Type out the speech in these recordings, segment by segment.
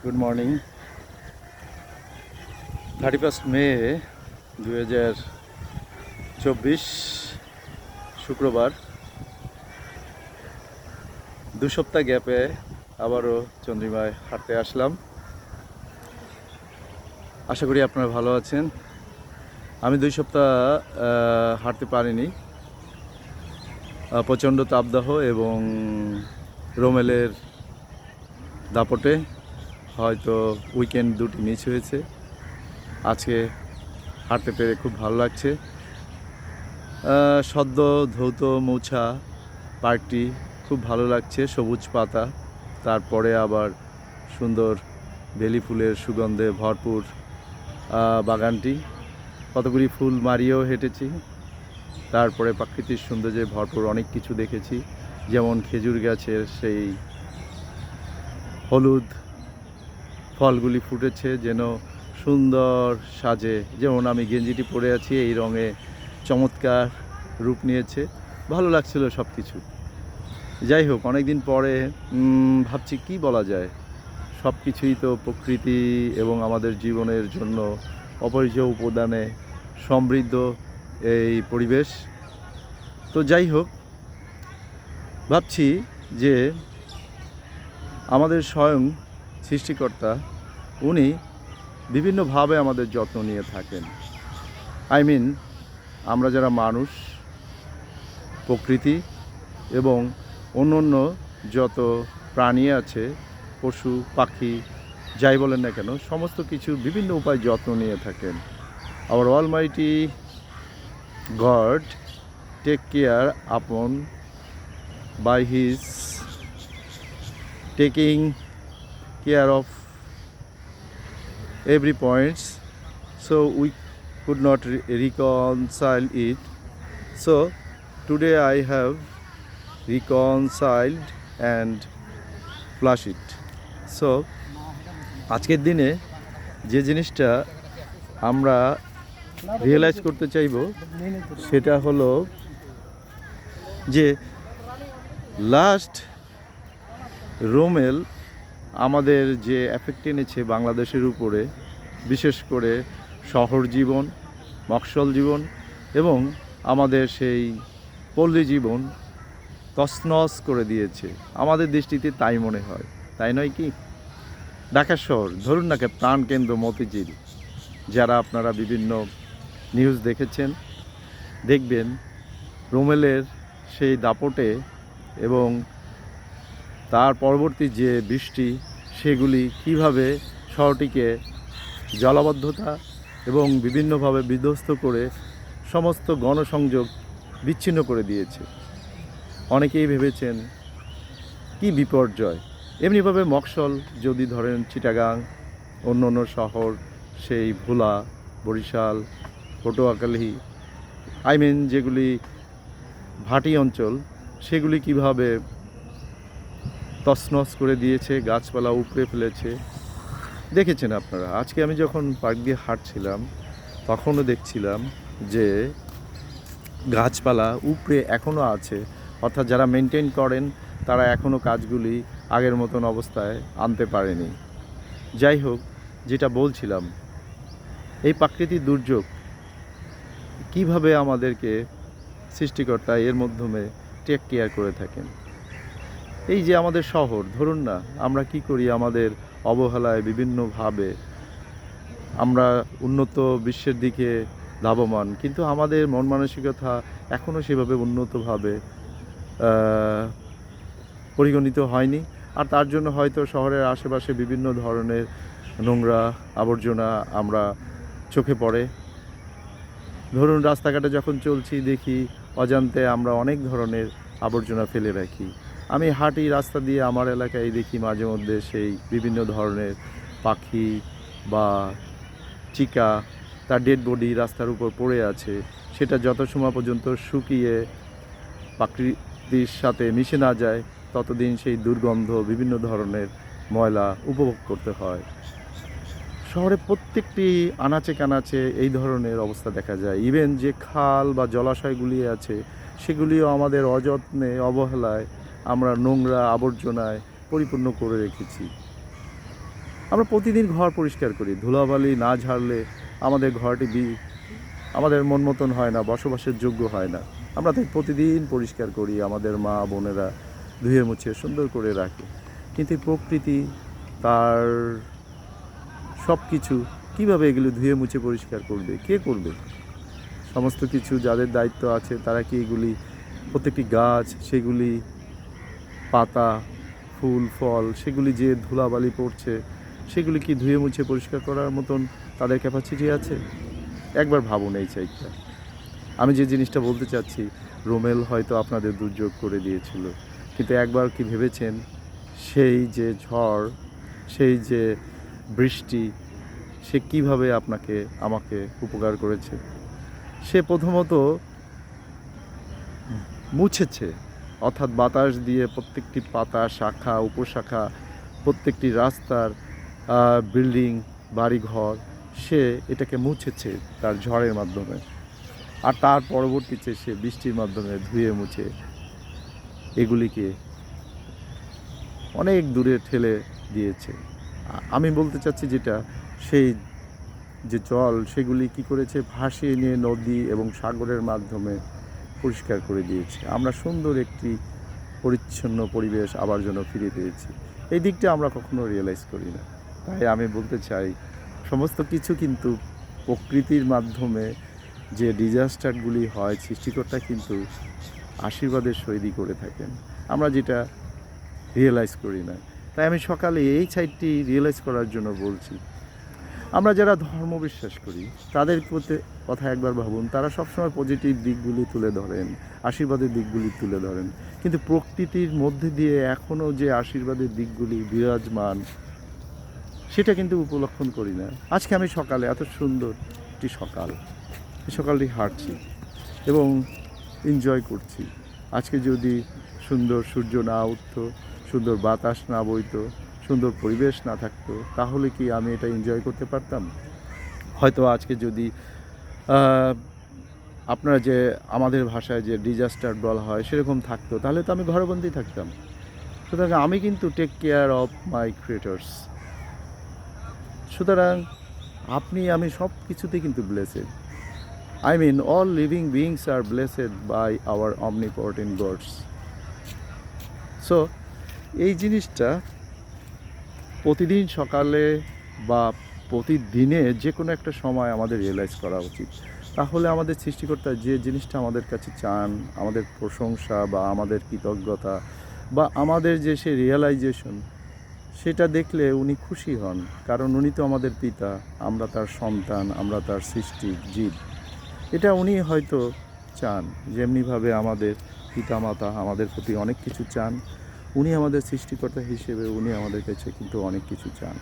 Good morning. 31 মে 2024 শুক্রবার। 2 সপ্তাহ গ্যাপে আবারও চন্দ্রিমায় হাঁটতে আসলাম। আশা করি আপনারা ভালো আছেন। আমি 2 সপ্তাহ হাঁটতে পারিনি, প্রচণ্ড তাপদাহ এবং রোমেলের দাপটে হয়তো উইকেন্ড দুটি মিস হয়েছে। আজকে হাঁটতে পেরে খুব ভালো লাগছে। সদ্য ধৌত মোছা পার্কটি খুব ভালো লাগছে, সবুজ পাতা, তারপরে আবার সুন্দর বেলি ফুলের সুগন্ধে ভরপুর বাগানটি। কতগুলি ফুল মারিয়েও হেঁটেছি, তারপরে প্রাকৃতিক সৌন্দর্যে ভরপুর অনেক কিছু দেখেছি, যেমন খেজুর গাছের সেই হলুদ ফলগুলি ফুটেছে যেন সুন্দর সাজে, যেমন আমি গেঞ্জিটি পরে আছি এই রঙে চমৎকার রূপ নিয়েছে। ভালো লাগছিল সব কিছু। যাই হোক, অনেক দিন পরে ভাবছি কি বলা যায়, সব কিছুই তো প্রকৃতি এবং আমাদের জীবনের জন্য অপরিহার্য উপাদানে সমৃদ্ধ এই পরিবেশ। তো যাই হোক, ভাবছি যে আমাদের স্বয়ং সৃষ্টিকর্তা উনি বিভিন্নভাবে আমাদের যত্ন নিয়ে থাকেন। আমরা যারা মানুষ, প্রকৃতি এবং অন্য যত প্রাণী আছে, পশু পাখি যাই বলেন না কেন, সমস্ত কিছু বিভিন্ন উপায়ে যত্ন নিয়ে থাকেন। Our almighty God take care আপন by his taking care of every points, so we could not reconcile it. So today I have reconciled and flush it. So আজকের দিনে যে জিনিসটা আমরা রিয়েলাইজ করতে চাইব সেটা হলো যে লাস্ট রোমেল আমাদের যে এফেক্ট এনেছে বাংলাদেশের উপরে, বিশেষ করে শহর জীবন, মফস্বল জীবন এবং আমাদের সেই পল্লী জীবন তছনছ করে দিয়েছে। আমাদের দৃষ্টিতে তাই মনে হয়, তাই নয় কি? ঢাকা শহর ধরুন না, প্রাণকেন্দ্র মতিঝিল, যারা আপনারা বিভিন্ন নিউজ দেখেছেন, দেখবেন রোমেলের সেই দাপটে এবং তার পরবর্তী যে বৃষ্টি, সেগুলি কিভাবে শহরটিকে জলাবদ্ধতা এবং বিভিন্নভাবে বিধ্বস্ত করে সমস্ত গণসংযোগ বিচ্ছিন্ন করে দিয়েছে। অনেকেই ভেবেছেন কি বিপর্যয়। এমনিভাবে মফস্বল যদি ধরেন চিটাগাং, অন্য শহর, সেই ভোলা, বরিশাল, পটুয়াখালী, যেগুলি ভাটি অঞ্চল, সেগুলি কিভাবে তছনছ করে দিয়েছে, গাছপালা উপড়ে ফেলেছে, দেখেছেন আপনারা। আজকে আমি যখন পার্ক দিয়ে হাঁটছিলাম তখনও দেখছিলাম যে গাছপালা উপড়ে এখনও আছে, অর্থাৎ যারা মেনটেন করেন তারা এখনও কাজগুলি আগের মতন অবস্থায় আনতে পারেনি। যাই হোক, যেটা বলছিলাম, এই প্রাকৃতিক দুর্যোগ কিভাবে আমাদেরকে সৃষ্টিকর্তা এর মাধ্যমে টেক কেয়ার করে থাকেন। এই যে আমাদের শহর ধরুন না, আমরা কি করি, আমাদের অবহেলায় বিভিন্নভাবে আমরা উন্নত বিশ্বের দিকে ধাবমান, কিন্তু আমাদের মন মানসিকতা এখনও সেভাবে উন্নতভাবে পরিগণিত হয়নি। আর তার জন্য হয়তো শহরের আশেপাশে বিভিন্ন ধরনের নোংরা আবর্জনা আমরা চোখে পড়ে। ধরুন রাস্তাঘাটে যখন চলছি দেখি অজান্তে আমরা অনেক ধরনের আবর্জনা ফেলে রাখি। আমি হাঁটি রাস্তা দিয়ে, আমার এলাকায় দেখি মাঝে মধ্যে সেই বিভিন্ন ধরনের পাখি বা চিকা, তার ডেড বডি রাস্তার উপর পড়ে আছে। সেটা যত সময় পর্যন্ত শুকিয়ে প্রকৃতির সাথে মিশে না যায় ততদিন সেই দুর্গন্ধ, বিভিন্ন ধরনের ময়লা উপভোগ করতে হয়। শহরে প্রত্যেকটি আনাচে কানাচে এই ধরনের অবস্থা দেখা যায়। ইভেন যে খাল বা জলাশয়গুলি আছে সেগুলিও আমাদের অযত্নে, অবহেলায় আমরা নোংরা আবর্জনায় পরিপূর্ণ করে রেখেছি। আমরা প্রতিদিন ঘর পরিষ্কার করি, ধুলাবালি না ঝাড়লে আমাদের ঘরটি আমাদের মন মতন হয় না, বসবাসের যোগ্য হয় না। আমরা তাই প্রতিদিন পরিষ্কার করি, আমাদের মা বোনেরা ধুয়ে মুছে সুন্দর করে রাখে। কিন্তু এই প্রকৃতি তার সব কিছু কীভাবে এগুলো ধুয়ে মুছে পরিষ্কার করবে? কে করবে? সমস্ত কিছু যাদের দায়িত্ব আছে তারা কি এগুলি, প্রত্যেকটি গাছ, সেগুলি পাতা, ফুল, ফল, সেগুলি যে ধুলাবালি পড়ছে সেগুলি কি ধুয়ে মুছে পরিষ্কার করার মতন তাদের ক্যাপাসিটি আছে? একবার ভাবুন এই সাইডটা। আমি যে জিনিসটা বলতে চাচ্ছি, রোমেল হয়তো আপনাদের দুর্যোগ করে দিয়েছিল, কিন্তু একবার কি ভেবেছেন সেই যে ঝড়, সেই যে বৃষ্টি, সে কিভাবে আপনাকে আমাকে উপকার করেছে? সে প্রথমত মুছেছে, অর্থাৎ বাতাস দিয়ে প্রত্যেকটি পাতা, শাখা, উপশাখা, প্রত্যেকটি রাস্তার বিল্ডিং, বাড়িঘর, সে এটাকে মুছেছে তার ঝড়ের মাধ্যমে। আর তার পরবর্তীতে সে বৃষ্টির মাধ্যমে ধুয়ে মুছে এগুলিকে অনেক দূরে ঠেলে দিয়েছে। আমি বলতে চাচ্ছি যেটা, সেই যে জল সেগুলি কি করেছে, ভাসিয়ে নিয়ে নদী এবং সাগরের মাধ্যমে পরিষ্কার করে দিয়েছে। আমরা সুন্দর একটি পরিচ্ছন্ন পরিবেশ আবার যেন ফিরে পেয়েছি। এই দিকটা আমরা কখনো রিয়েলাইজ করি না। তাই আমি বলতে চাই, সমস্ত কিছু কিন্তু প্রকৃতির মাধ্যমে যে ডিজাস্টারগুলি হয়, সৃষ্টিকর্তা কিন্তু আশীর্বাদের সহিতই করে থাকেন, আমরা যেটা রিয়েলাইজ করি না। তাই আমি সকালে এই সাইডটি রিয়েলাইজ করার জন্য বলছি। আমরা যারা ধর্ম বিশ্বাস করি তাদের কথা একবার ভাবুন, তারা সবসময় পজিটিভ দিকগুলি তুলে ধরেন, আশীর্বাদের দিকগুলি তুলে ধরেন, কিন্তু প্রকৃতির মধ্যে দিয়ে এখনও যে আশীর্বাদের দিকগুলি বিরাজমান সেটা কিন্তু উপলক্ষণ করি না। আজকে আমি সকালে, এত সুন্দর একটি সকাল, এই সকালটি হাঁটছি এবং এনজয় করছি। আজকে যদি সুন্দর সূর্য না উঠতো, সুন্দর বাতাস না বইতো, সুন্দর পরিবেশ না থাকতো, তাহলে কি আমি এটা এনজয় করতে পারতাম? হয়তো আজকে যদি আপনারা যে আমাদের ভাষায় যে ডিজাস্টার বলা হয় সেরকম থাকতো, তাহলে তো আমি ঘরবন্দি থাকতাম। সুতরাং আমি কিন্তু take care of my creators. সুতরাং আপনি আমি সব কিছুতে কিন্তু blessed. I mean, all living beings are blessed by our omnipotent gods. So, এই জিনিসটা প্রতিদিন সকালে বা প্রতিদিনে যে কোনো একটা সময় আমাদের রিয়েলাইজ করা উচিত। তাহলে আমাদের সৃষ্টিকর্তা যে জিনিসটা আমাদের কাছে চান, আমাদের প্রশংসা বা আমাদের কৃতজ্ঞতা বা আমাদের যে সে রিয়েলাইজেশন, সেটা দেখলে উনি খুশি হন। কারণ উনি তো আমাদের পিতা, আমরা তার সন্তান, আমরা তার সৃষ্টির জীব। এটা উনি হয়তো চান, যেমনিভাবে আমাদের পিতামাতা আমাদের প্রতি অনেক কিছু চান, উনি আমাদের সৃষ্টিকর্তা হিসেবে উনি আমাদের কাছে কিন্তু অনেক কিছু চান।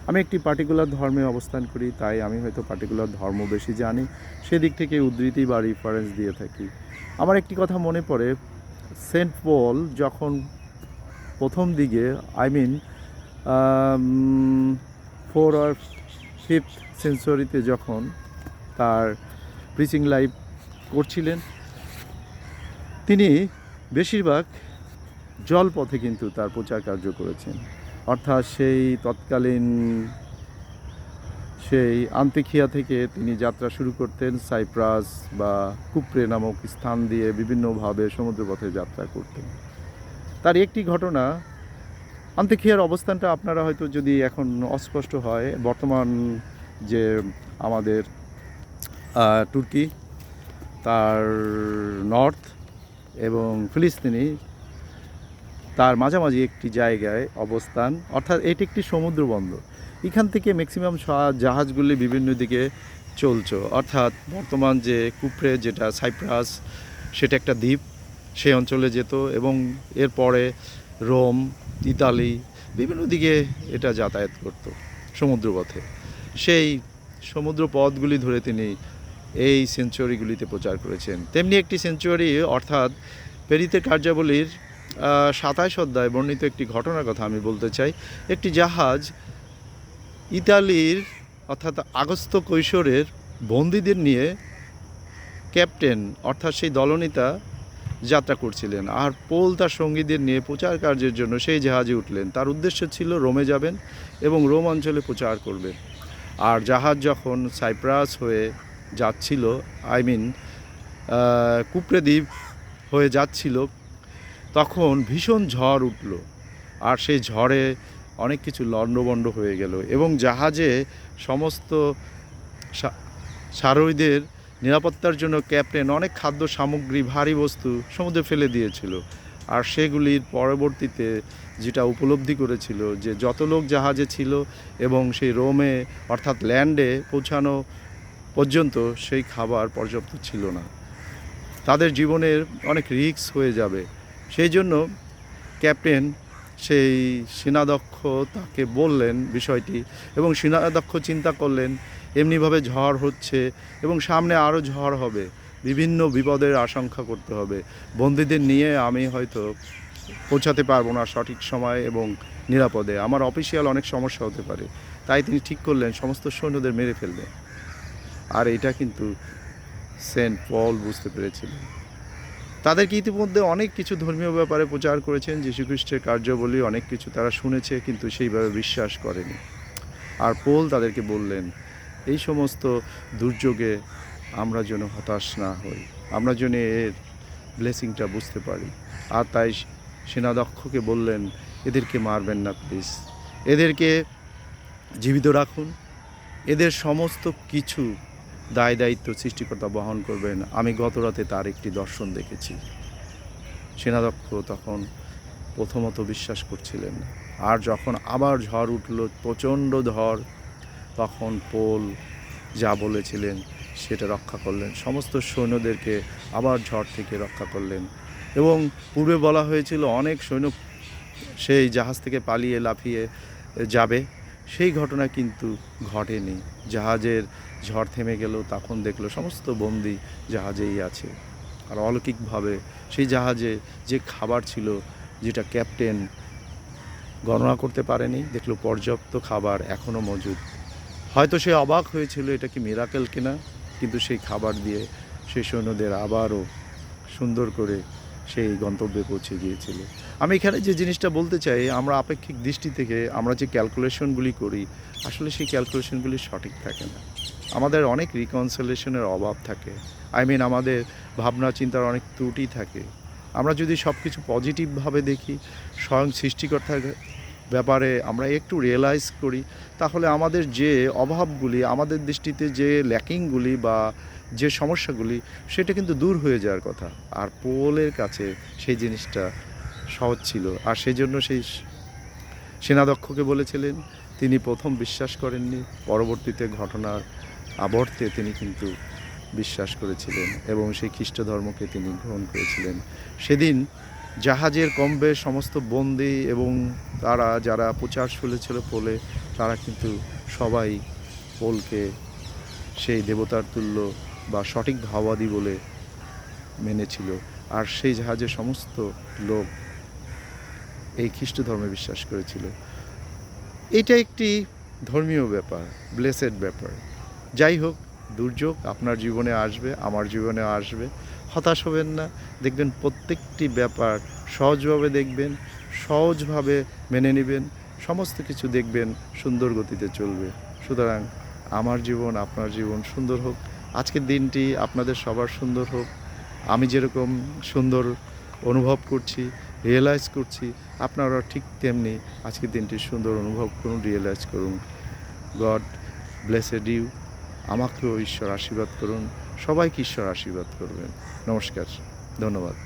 আমি একটি পার্টিকুলার ধর্মে অবস্থান করি, তাই আমি হয়তো পার্টিকুলার ধর্ম বেশি জানি, সেদিক থেকে উদ্ধৃতি বা রেফারেন্স দিয়ে থাকি। আমার একটি কথা মনে পড়ে, সেন্ট পল যখন প্রথম দিকে, আই মিন 4 or 5th সেঞ্চুরিতে যখন তার প্রিচিং লাইভ করছিলেন, তিনি বেশিরভাগ জলপথে কিন্তু তার প্রচার কার্য করেছেন। অর্থাৎ সেই তৎকালীন সেই আন্তিখিয়া থেকে তিনি যাত্রা শুরু করতেন, সাইপ্রাস বা কুপ্রে নামক স্থান দিয়ে বিভিন্নভাবে সমুদ্রপথে যাত্রা করতেন। তার একটি ঘটনা, আন্তিখিয়ার অবস্থানটা আপনারা হয়তো যদি এখন অস্পষ্ট হয়, বর্তমান যে আমাদের তুর্কি, তার নর্থ এবং ফিলিস্তিনি, তার মাঝামাঝি একটি জায়গায় অবস্থান। অর্থাৎ এটি একটি সমুদ্র বন্দর, এখান থেকে ম্যাক্সিমাম জাহাজগুলি বিভিন্ন দিকে চলছে। অর্থাৎ বর্তমান যে কুপ্রে, যেটা সাইপ্রাস, সেটা একটা দ্বীপ, সেই অঞ্চলে যেত এবং এরপরে রোম, ইতালি, বিভিন্ন দিকে এটা যাতায়াত করত সমুদ্রপথে। সেই সমুদ্র পথগুলি ধরে তিনি এই সেঞ্চুরিগুলিতে প্রচার করেছেন। তেমনি একটি সেঞ্চুরি, অর্থাৎ পেরিতের কার্যাবলীর 27 অধ্যায় বর্ণিত একটি ঘটনার কথা আমি বলতে চাই। একটি জাহাজ ইতালির অর্থাৎ আগস্ত কৈশোরের বন্দীদের নিয়ে, ক্যাপ্টেন অর্থাৎ সেই দলনেতা যাত্রা করছিলেন। আর পোল তার সঙ্গীদের নিয়ে প্রচার কার্যের জন্য সেই জাহাজে উঠলেন। তার উদ্দেশ্য ছিল রোমে যাবেন এবং রোম অঞ্চলে প্রচার করবেন। আর জাহাজ যখন সাইপ্রাস হয়ে যাচ্ছিল, আই মিন কুপ্রে দ্বীপ হয়ে যাচ্ছিল, তখন ভীষণ ঝড় উঠল। আর সেই ঝড়ে অনেক কিছু লণ্ডভণ্ড হয়ে গেল এবং জাহাজে সমস্ত সারোইদের নিরাপত্তার জন্য ক্যাপ্টেন অনেক খাদ্য সামগ্রী, ভারী বস্তু সমুদ্রে ফেলে দিয়েছিল। আর সেগুলির পরবর্তীতে যেটা উপলব্ধি করেছিল যে যত লোক জাহাজে ছিল এবং সেই রোমে অর্থাৎ ল্যান্ডে পৌঁছানো পর্যন্ত সেই খাবার পর্যাপ্ত ছিল না, তাদের জীবনের অনেক রিস্ক হয়ে যাবে। সেই জন্য ক্যাপ্টেন সেই সেনাধ্যক্ষ তাকে বললেন বিষয়টি, এবং সেনাধ্যক্ষ চিন্তা করলেন এমনিভাবে ঝড় হচ্ছে এবং সামনে আরও ঝড় হবে, বিভিন্ন বিপদের আশঙ্কা করতে হবে, বন্দীদের নিয়ে আমি হয়তো পৌঁছাতে পারবো না সঠিক সময় এবং নিরাপদে, আমার অফিসিয়াল অনেক সমস্যা হতে পারে। তাই তিনি ঠিক করলেন সমস্ত সৈন্যদের মেরে ফেলবেন। আর এটা কিন্তু সেন্ট পল বুঝতে পেরেছিলেন। তাদেরকে ইতিমধ্যে অনেক কিছু ধর্মীয় ব্যাপারে প্রচার করেছেন, যীশুখ্রিস্টের কার্যাবলী অনেক কিছু তারা শুনেছে, কিন্তু সেইভাবে বিশ্বাস করেনি। আর পোল তাদেরকে বললেন এই সমস্ত দুর্যোগে আমরা যেন হতাশ না হই, আমরা যেন এর ব্লেসিংটা বুঝতে পারি। আর তাই সেনাধ্যক্ষকে বললেন এদেরকে মারবেন না প্লিজ, এদেরকে জীবিত রাখুন, এদের সমস্ত কিছু দায় দায়িত্ব সৃষ্টিকর্তা বহন করবেন। আমি গত রাতে তার একটি দর্শন দেখেছি। সেনাধ্যক্ষ তখন প্রথমত বিশ্বাস করছিলেন না। আর যখন আবার ঝড় উঠল, প্রচণ্ড ঝড়, তখন পোল যা বলেছিলেন সেটা রক্ষা করলেন, সমস্ত সৈন্যদেরকে আবার ঝড় থেকে রক্ষা করলেন। এবং পূর্বে বলা হয়েছিল অনেক সৈন্য সেই জাহাজ থেকে পালিয়ে লাফিয়ে যাবে, সেই ঘটনা কিন্তু ঘটেনি। জাহাজের ঝড় থেমে গেল, তখন দেখলো সমস্ত বন্দী জাহাজেই আছে। আর অলৌকিকভাবে সেই জাহাজে যে খাবার ছিল, যেটা ক্যাপ্টেন গণনা করতে পারেনি, দেখলো পর্যাপ্ত খাবার এখনও মজুদ। হয়তো সে অবাক হয়েছিল এটা কি মিরাকেল কিনা, কিন্তু সেই খাবার দিয়ে সেই সৈন্যদের আবারও সুন্দর করে সেই গন্তব্যে পৌঁছে গিয়েছিল। আমি এখানে যে জিনিসটা বলতে চাই, আমরা আপেক্ষিক দৃষ্টি থেকে আমরা যে ক্যালকুলেশনগুলি করি, আসলে সেই ক্যালকুলেশনগুলি সঠিক থাকে না। আমাদের অনেক রিকনসিলেশনের অভাব থাকে, আই মিন আমাদের ভাবনা চিন্তার অনেক ত্রুটি থাকে। আমরা যদি সব কিছু পজিটিভভাবে দেখি, স্বয়ং সৃষ্টিকর্তার ব্যাপারে আমরা একটু রিয়েলাইজ করি, তাহলে আমাদের যে অভাবগুলি, আমাদের দৃষ্টিতে যে ল্যাকিংগুলি বা যে সমস্যাগুলি, সেটা কিন্তু দূর হয়ে যাওয়ার কথা। আর পোলের কাছে সেই জিনিসটা সহজ ছিল। আর সেই জন্য সেই সেনাধ্যক্ষকে বলেছিলেন, তিনি প্রথম বিশ্বাস করেননি, পরবর্তীতে ঘটনার আবর্তে তিনি কিন্তু বিশ্বাস করেছিলেন এবং সেই খ্রিস্ট ধর্মকে তিনি গ্রহণ করেছিলেন। সেদিন জাহাজের কমবে সমস্ত বন্দী এবং তারা যারা প্রচার শুনেছিল পোলে, তারা কিন্তু সবাই পোলকে সেই দেবতার তুল্য বা সঠিক ভাবাদী বলে মেনেছিল। আর সেই জাহাজের সমস্ত লোক এই খ্রিস্ট ধর্মে বিশ্বাস করেছিল। এটা একটি ধর্মীয় ব্যাপার, ব্লেসেড ব্যাপার। যাই হোক, দুর্যোগ আপনার জীবনে আসবে, আমার জীবনে আসবে, হতাশ হবেন না। দেখবেন প্রত্যেকটি ব্যাপার সহজভাবে দেখবেন, সহজভাবে মেনে নেবেন, সমস্ত কিছু দেখবেন সুন্দর গতিতে চলবে। সুতরাং আমার জীবন, আপনার জীবন সুন্দর হোক। আজকের দিনটি আপনাদের সবার সুন্দর হোক। আমি যেরকম সুন্দর অনুভব করছি, রিয়েলাইজ করছি, আপনারা ঠিক তেমনি আজকের দিনটি সুন্দর অনুভব করুন, রিয়েলাইজ করুন। God blessed you. আমাকেও ঈশ্বর আশীর্বাদ করুন, সবাইকে ঈশ্বর আশীর্বাদ করবেন। নমস্কার, ধন্যবাদ।